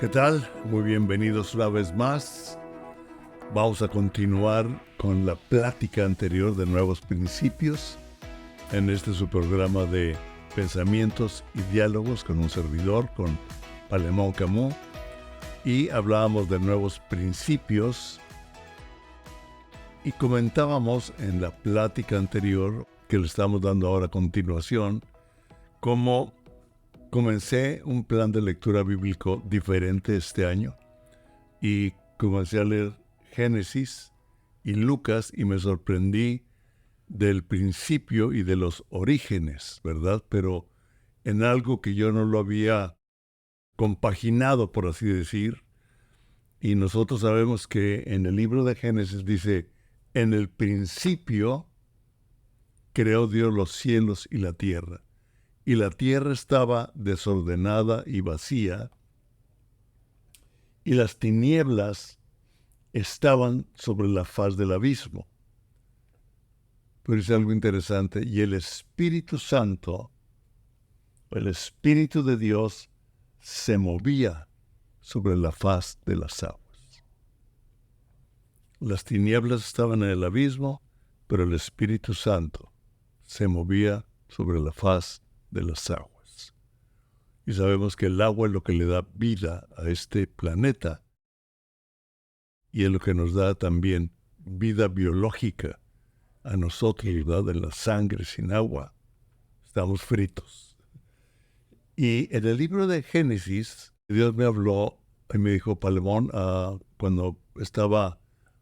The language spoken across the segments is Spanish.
¿Qué tal? Muy bienvenidos una vez más. Vamos a continuar con la plática anterior de nuevos principios en este su programa de pensamientos y diálogos con un servidor, con Palemón Camus, y hablábamos de nuevos principios y comentábamos en la plática anterior, que le estamos dando ahora a continuación, cómo comencé un plan de lectura bíblico diferente este año y comencé a leer Génesis y Lucas y me sorprendí del principio y de los orígenes, ¿verdad? Pero en algo que yo no lo había compaginado, por así decir, y nosotros sabemos que en el libro de Génesis dice, en el principio creó Dios los cielos y la tierra. Y la tierra estaba desordenada y vacía, y las tinieblas estaban sobre la faz del abismo. Pero es algo interesante, y el Espíritu Santo, el Espíritu de Dios, se movía sobre la faz de las aguas. Las tinieblas estaban en el abismo, pero el Espíritu Santo se movía sobre la faz de las aguas. Y sabemos que el agua es lo que le da vida a este planeta y es lo que nos da también vida biológica a nosotros, ¿verdad? En la sangre sin agua estamos fritos. Y en el libro de Génesis, Dios me habló y me dijo, Palemón, cuando estaba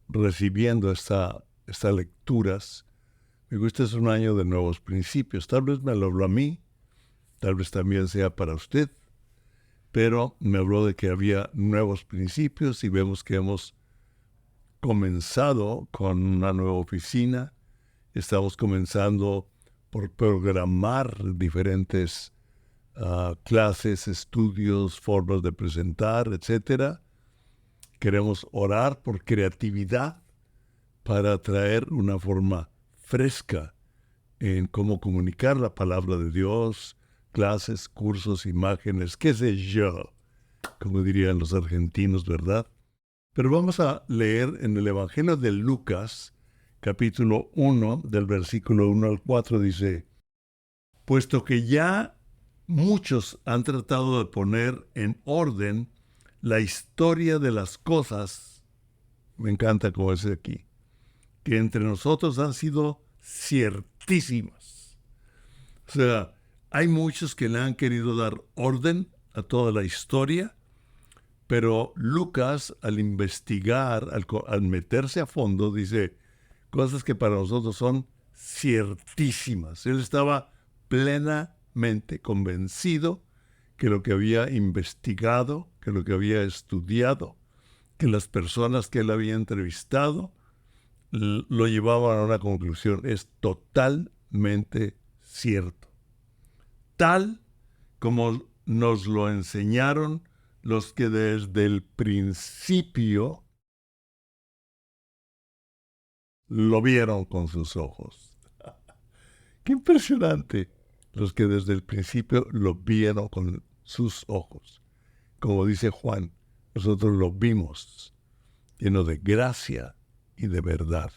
recibiendo estas lecturas, me dijo, este es un año de nuevos principios. Tal vez me lo habló a mí, tal vez también sea para usted, pero me habló de que había nuevos principios y vemos que hemos comenzado con una nueva oficina. Estamos comenzando por programar diferentes clases, estudios, formas de presentar, etc. Queremos orar por creatividad para traer una forma fresca en cómo comunicar la palabra de Dios, clases, cursos, imágenes, qué sé yo, como dirían los argentinos, ¿verdad? Pero vamos a leer en el Evangelio de Lucas, capítulo 1, del versículo 1 al 4, dice, puesto que ya muchos han tratado de poner en orden la historia de las cosas, me encanta como es aquí, que entre nosotros han sido ciertísimas. O sea, hay muchos que le han querido dar orden a toda la historia, pero Lucas, al investigar, al meterse a fondo, dice cosas que para nosotros son ciertísimas. Él estaba plenamente convencido que lo que había investigado, que lo que había estudiado, que las personas que él había entrevistado lo llevaban a una conclusión. Es totalmente cierto. Tal como nos lo enseñaron los que desde el principio lo vieron con sus ojos. ¡Qué impresionante! Los que desde el principio lo vieron con sus ojos. Como dice Juan, nosotros lo vimos lleno de gracia y de verdad,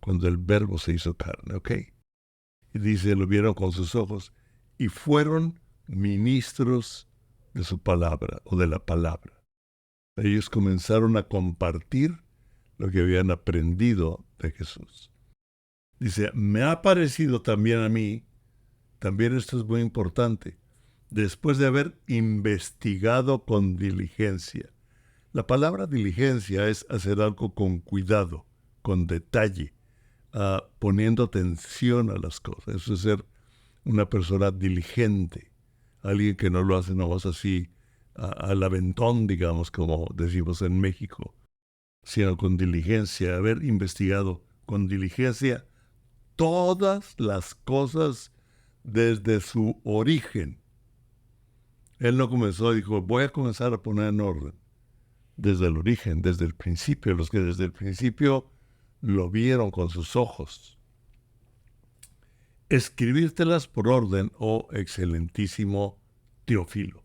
cuando el Verbo se hizo carne, ¿ok? Y dice, lo vieron con sus ojos y fueron ministros de su palabra o de la palabra. Ellos comenzaron a compartir lo que habían aprendido de Jesús. Dice, me ha parecido también a mí, también esto es muy importante, después de haber investigado con diligencia. La palabra diligencia es hacer algo con cuidado, con detalle, poniendo atención a las cosas. Eso es ser una persona diligente, alguien que no lo hace nomás así al aventón, digamos, como decimos en México, sino con diligencia, haber investigado con diligencia todas las cosas desde su origen. Él no comenzó y dijo, voy a comenzar a poner en orden. Desde el origen, desde el principio, los que desde el principio lo vieron con sus ojos. Escribírtelas por orden, oh excelentísimo Teófilo,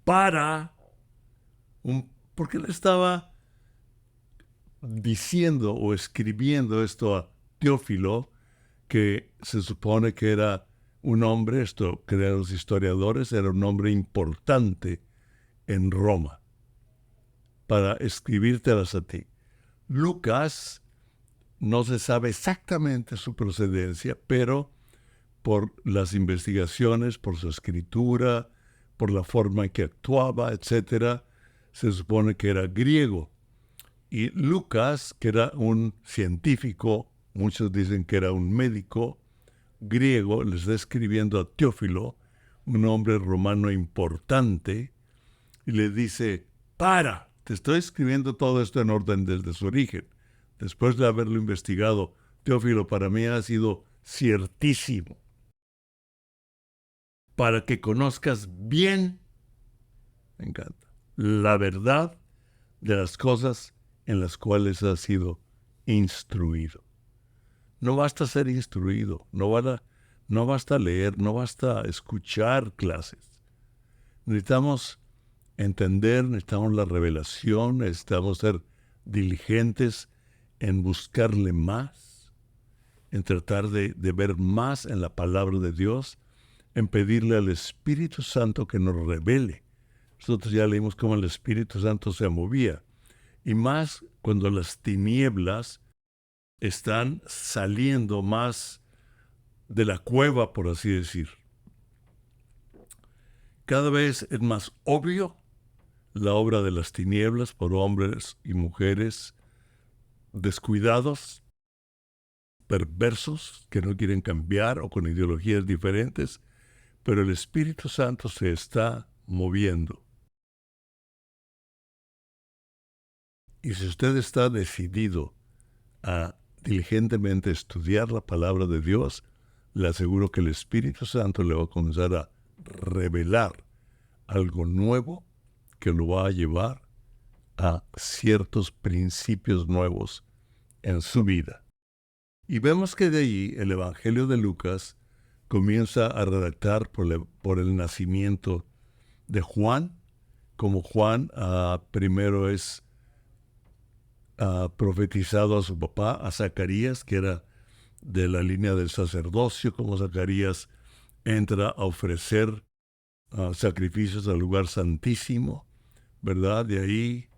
para porque él estaba diciendo o escribiendo esto a Teófilo, que se supone que era un hombre, esto crean los historiadores, era un hombre importante en Roma, para escribírtelas a ti. Lucas no se sabe exactamente su procedencia, pero por las investigaciones, por su escritura, por la forma en que actuaba, etc., se supone que era griego. Y Lucas, que era un científico, muchos dicen que era un médico griego, le está escribiendo a Teófilo, un hombre romano importante, y le dice: para, te estoy escribiendo todo esto en orden desde su origen. Después de haberlo investigado, Teófilo, para mí ha sido ciertísimo, para que conozcas bien, me encanta, la verdad de las cosas en las cuales has sido instruido. No basta ser instruido, no basta leer, no basta escuchar clases. Necesitamos entender, necesitamos la revelación, necesitamos ser diligentes en buscarle más, en tratar de ver más en la palabra de Dios, en pedirle al Espíritu Santo que nos revele. Nosotros ya leímos cómo el Espíritu Santo se movía, y más cuando las tinieblas están saliendo más de la cueva, por así decir. Cada vez es más obvio la obra de las tinieblas por hombres y mujeres descuidados, perversos, que no quieren cambiar o con ideologías diferentes, pero el Espíritu Santo se está moviendo. Y si usted está decidido a diligentemente estudiar la palabra de Dios, le aseguro que el Espíritu Santo le va a comenzar a revelar algo nuevo que lo va a llevar a ciertos principios nuevos en su vida. Y vemos que de ahí el Evangelio de Lucas comienza a redactar por el nacimiento de Juan, como Juan primero es profetizado a su papá, a Zacarías, que era de la línea del sacerdocio, como Zacarías entra a ofrecer sacrificios al lugar santísimo, ¿verdad? De ahí,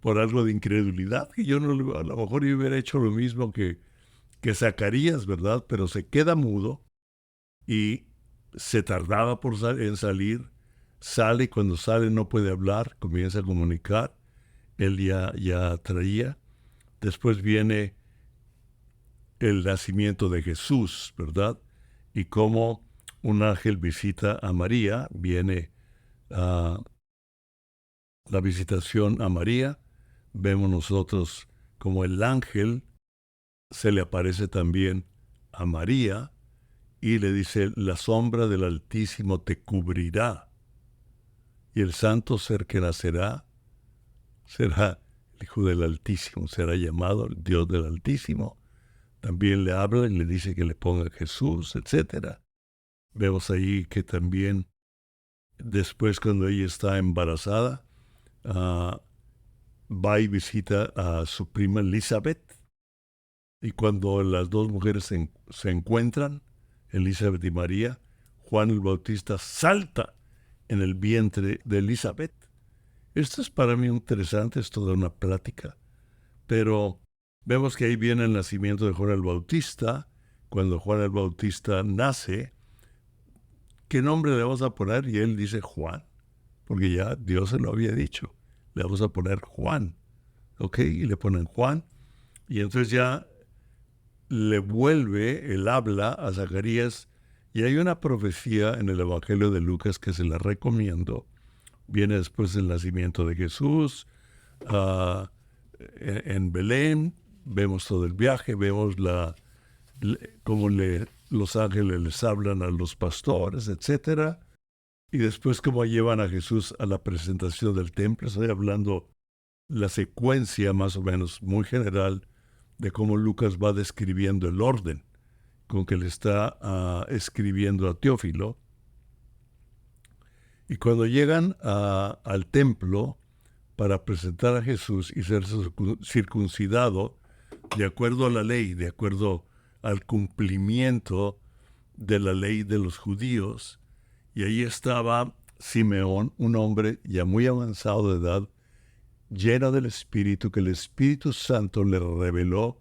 por algo de incredulidad, que yo no, a lo mejor yo hubiera hecho lo mismo que Zacarías, ¿verdad? Pero se queda mudo y se tardaba en salir, sale y cuando sale no puede hablar, comienza a comunicar, él ya traía. Después viene el nacimiento de Jesús, ¿verdad? Y cómo un ángel visita a María, viene la visitación a María, vemos nosotros como el ángel se le aparece también a María y le dice: la sombra del Altísimo te cubrirá y el santo ser que nacerá será el Hijo del Altísimo, será llamado el Dios del Altísimo. También le habla y le dice que le ponga Jesús, etc. Vemos ahí que también después, cuando ella está embarazada, va y visita a su prima Elizabeth. Y cuando las dos mujeres se encuentran, Elizabeth y María, Juan el Bautista salta en el vientre de Elizabeth. Esto es para mí interesante, es toda una plática. Pero vemos que ahí viene el nacimiento de Juan el Bautista. Cuando Juan el Bautista nace, ¿qué nombre le vamos a poner? Y él dice Juan, porque ya Dios se lo había dicho. Le vamos a poner Juan. ¿Ok? Y le ponen Juan. Y entonces ya le vuelve el habla a Zacarías. Y hay una profecía en el Evangelio de Lucas que se la recomiendo. Viene después del nacimiento de Jesús. En Belén, vemos todo el viaje, vemos cómo los ángeles les hablan a los pastores, etc. Y después cómo llevan a Jesús a la presentación del templo. Estoy hablando la secuencia más o menos muy general de cómo Lucas va describiendo el orden con que le está escribiendo a Teófilo. Y cuando llegan al templo para presentar a Jesús y ser circuncidado, de acuerdo a la ley, de acuerdo al cumplimiento de la ley de los judíos, y ahí estaba Simeón, un hombre ya muy avanzado de edad, lleno del Espíritu, que el Espíritu Santo le reveló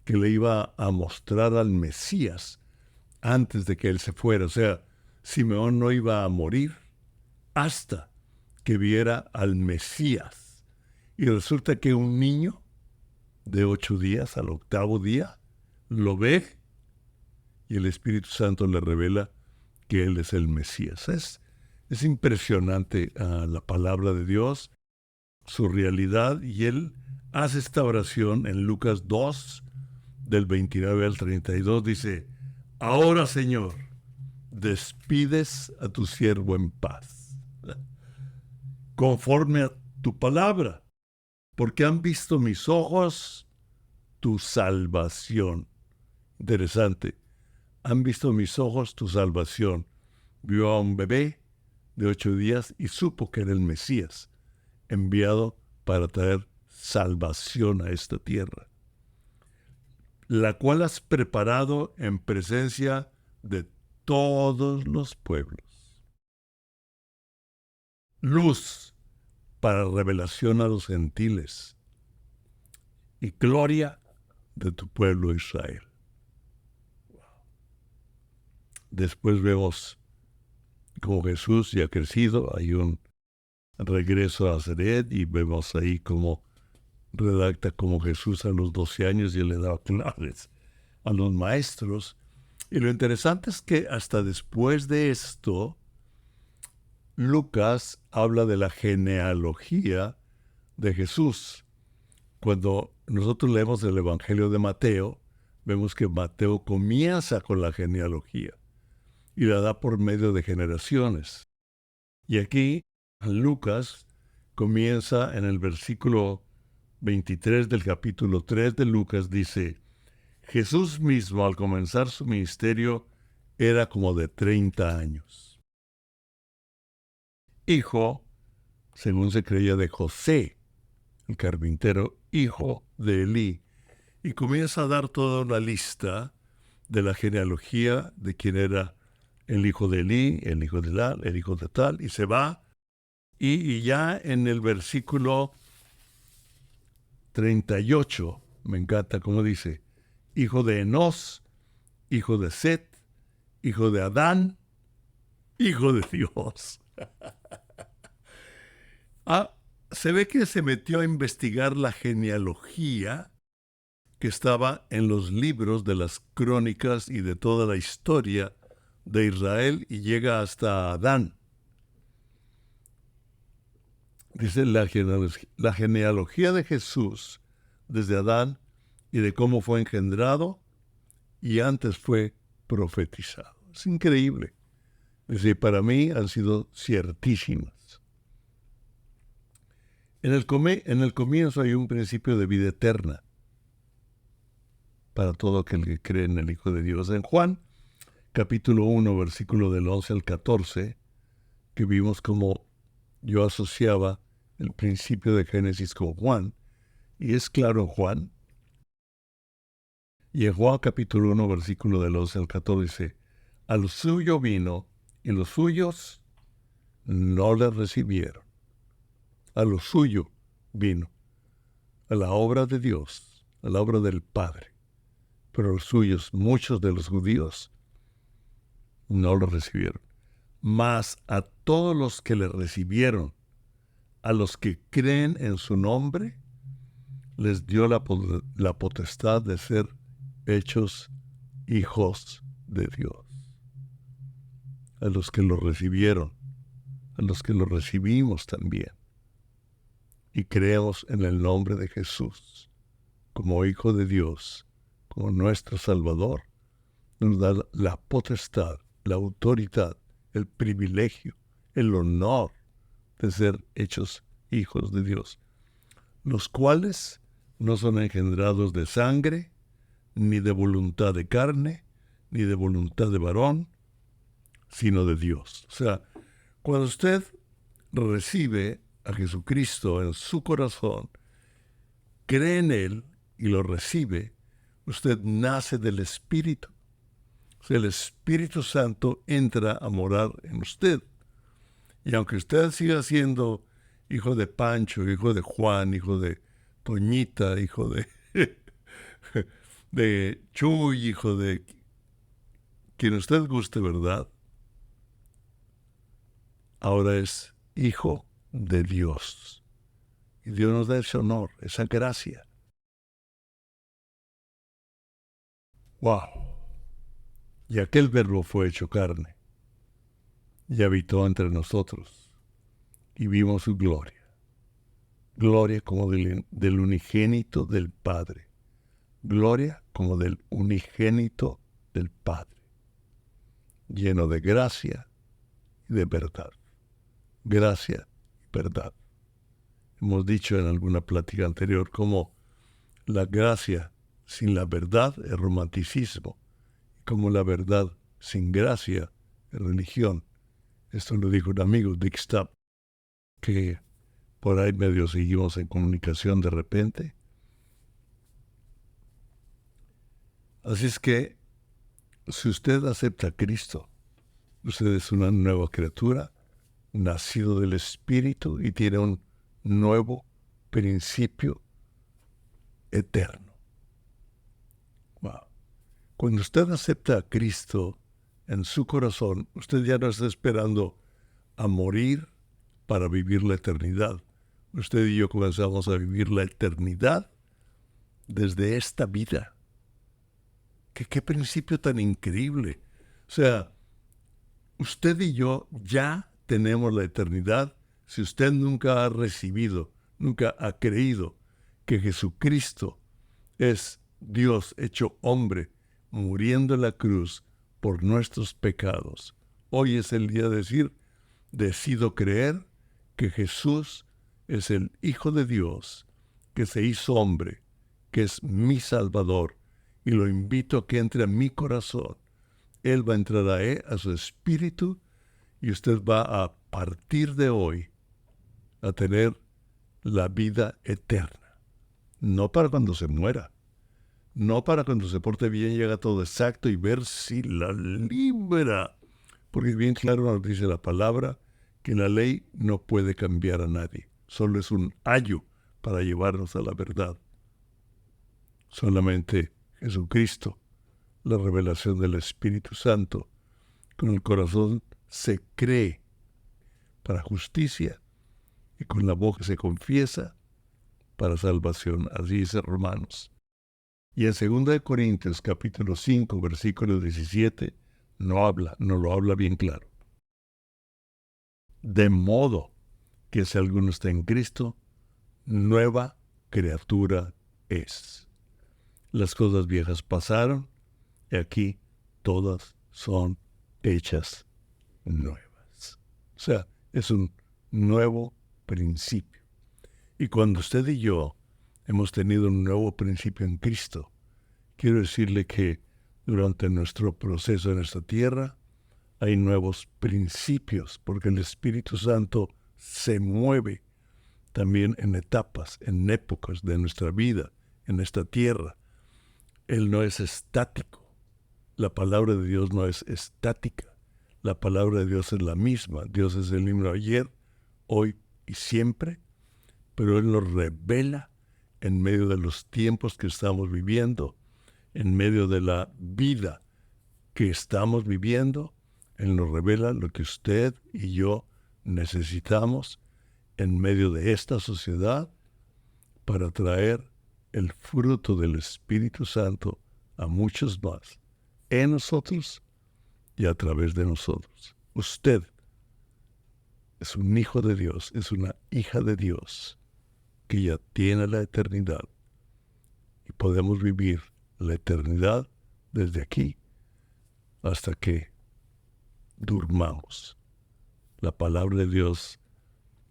que le iba a mostrar al Mesías antes de que él se fuera. O sea, Simeón no iba a morir hasta que viera al Mesías. Y resulta que un niño de 8 días, al 8º día, lo ve y el Espíritu Santo le revela que él es el Mesías. Es impresionante la palabra de Dios, su realidad, y él hace esta oración en Lucas 2, del 29 al 32, dice: ahora, Señor, despides a tu siervo en paz, conforme a tu palabra, porque han visto mis ojos tu salvación. Interesante. Han visto mis ojos tu salvación. Vio a un bebé de 8 días y supo que era el Mesías, enviado para traer salvación a esta tierra, la cual has preparado en presencia de todos los pueblos. Luz para revelación a los gentiles y gloria de tu pueblo Israel. Después vemos cómo Jesús ya ha crecido, hay un regreso a Nazaret y vemos ahí cómo redacta como Jesús a los 12 años y le daba clases a los maestros. Y lo interesante es que hasta después de esto, Lucas habla de la genealogía de Jesús. Cuando nosotros leemos el Evangelio de Mateo, vemos que Mateo comienza con la genealogía y la da por medio de generaciones. Y aquí Lucas comienza en el versículo 23 del capítulo 3 de Lucas, dice: Jesús mismo, al comenzar su ministerio, era como de 30 años. Hijo, según se creía, de José, el carpintero, hijo de Elí. Y comienza a dar toda una lista de la genealogía de quién era el hijo de Elí, el hijo de tal, el hijo de tal, y se va. Y ya en el versículo 38, me encanta cómo dice: hijo de Enós, hijo de Set, hijo de Adán, hijo de Dios. Se ve que se metió a investigar la genealogía que estaba en los libros de las crónicas y de toda la historia de Israel y llega hasta Adán. Dice la genealogía de Jesús desde Adán y de cómo fue engendrado y antes fue profetizado. Es increíble. Dice, para mí han sido ciertísimas. En el comienzo hay un principio de vida eterna para todo aquel que cree en el Hijo de Dios. En Juan, capítulo 1, versículo del 11 al 14, que vimos como yo asociaba el principio de Génesis con Juan, y es claro en Juan. Y en Juan capítulo 1, versículo del 11 al 14 dice: a lo suyo vino, y los suyos no le recibieron. A lo suyo vino, a la obra de Dios, a la obra del Padre. Pero los suyos, muchos de los judíos, no lo recibieron. Mas a todos los que le recibieron, a los que creen en su nombre, les dio la potestad de ser hechos hijos de Dios. A los que lo recibieron, a los que lo recibimos también, y creemos en el nombre de Jesús como Hijo de Dios, como nuestro Salvador, nos da la potestad, la autoridad, el privilegio, el honor de ser hechos hijos de Dios, los cuales no son engendrados de sangre, ni de voluntad de carne, ni de voluntad de varón, sino de Dios. O sea, Cuando usted recibe a Jesucristo en su corazón, cree en Él y lo recibe, usted nace del Espíritu. O sea, el Espíritu Santo entra a morar en usted. Y aunque usted siga siendo hijo de Pancho, hijo de Juan, hijo de Toñita, hijo de, de Chuy, hijo de quien usted guste, ¿verdad? Ahora es hijo de Dios. Y Dios nos da ese honor, esa gracia. ¡Wow! Y aquel verbo fue hecho carne y habitó entre nosotros y vimos su gloria. Gloria como del unigénito del Padre. Gloria como del unigénito del Padre. Lleno de gracia y de verdad. Gracia y verdad. Hemos dicho en alguna plática anterior cómo la gracia sin la verdad es romanticismo, y como la verdad sin gracia es religión. Esto lo dijo un amigo, Dick Stubb, que por ahí medio seguimos en comunicación de repente. Así es que, si usted acepta a Cristo, usted es una nueva criatura, nacido del Espíritu y tiene un nuevo principio eterno. Wow. Cuando usted acepta a Cristo en su corazón, usted ya no está esperando a morir para vivir la eternidad. Usted y yo comenzamos a vivir la eternidad desde esta vida. ¿Qué principio tan increíble? O sea, usted y yo ya tenemos la eternidad si usted nunca ha recibido, nunca ha creído que Jesucristo es Dios hecho hombre, muriendo en la cruz por nuestros pecados. Hoy es el día de decir, decido creer que Jesús es el Hijo de Dios, que se hizo hombre, que es mi Salvador, y lo invito a que entre a mi corazón. Él va a entrar a su espíritu y usted va a partir de hoy a tener la vida eterna. No para cuando se muera, no para cuando se porte bien y haga todo exacto y ver si la libra. Porque bien claro nos dice la palabra que la ley no puede cambiar a nadie. Solo es un ayo para llevarnos a la verdad. Solamente Jesucristo, la revelación del Espíritu Santo, con el corazón se cree para justicia y con la boca se confiesa para salvación. Así dice Romanos. Y en 2 Corintios capítulo 5, versículo 17, no lo habla bien claro. De modo que si alguno está en Cristo, nueva criatura es. Las cosas viejas pasaron y aquí todas son hechas nuevas. O sea, es un nuevo principio. Y cuando usted y yo hemos tenido un nuevo principio en Cristo, quiero decirle que durante nuestro proceso en esta tierra hay nuevos principios, porque el Espíritu Santo se mueve también en etapas, en épocas de nuestra vida, en esta tierra. Él no es estático. La palabra de Dios no es estática. La palabra de Dios es la misma. Dios es el mismo ayer, hoy y siempre, pero Él nos revela en medio de los tiempos que estamos viviendo, en medio de la vida que estamos viviendo. Él nos revela lo que usted y yo necesitamos en medio de esta sociedad para traer el fruto del Espíritu Santo a muchos más, en nosotros y a través de nosotros. Usted es un hijo de Dios, es una hija de Dios que ya tiene la eternidad y podemos vivir la eternidad desde aquí hasta que durmamos. La palabra de Dios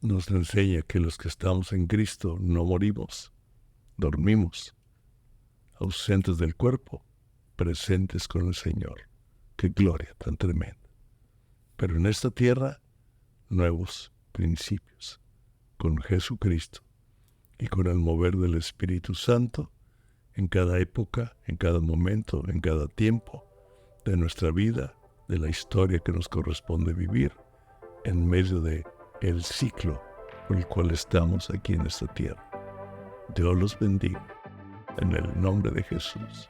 nos enseña que los que estamos en Cristo no morimos, dormimos, ausentes del cuerpo, presentes con el Señor. ¡Qué gloria tan tremenda! Pero en esta tierra nuevos principios. Con Jesucristo y con el mover del Espíritu Santo en cada época, en cada momento, en cada tiempo de nuestra vida, de la historia que nos corresponde vivir, en medio de el ciclo por el cual estamos aquí en esta tierra. Dios los bendiga, en el nombre de Jesús.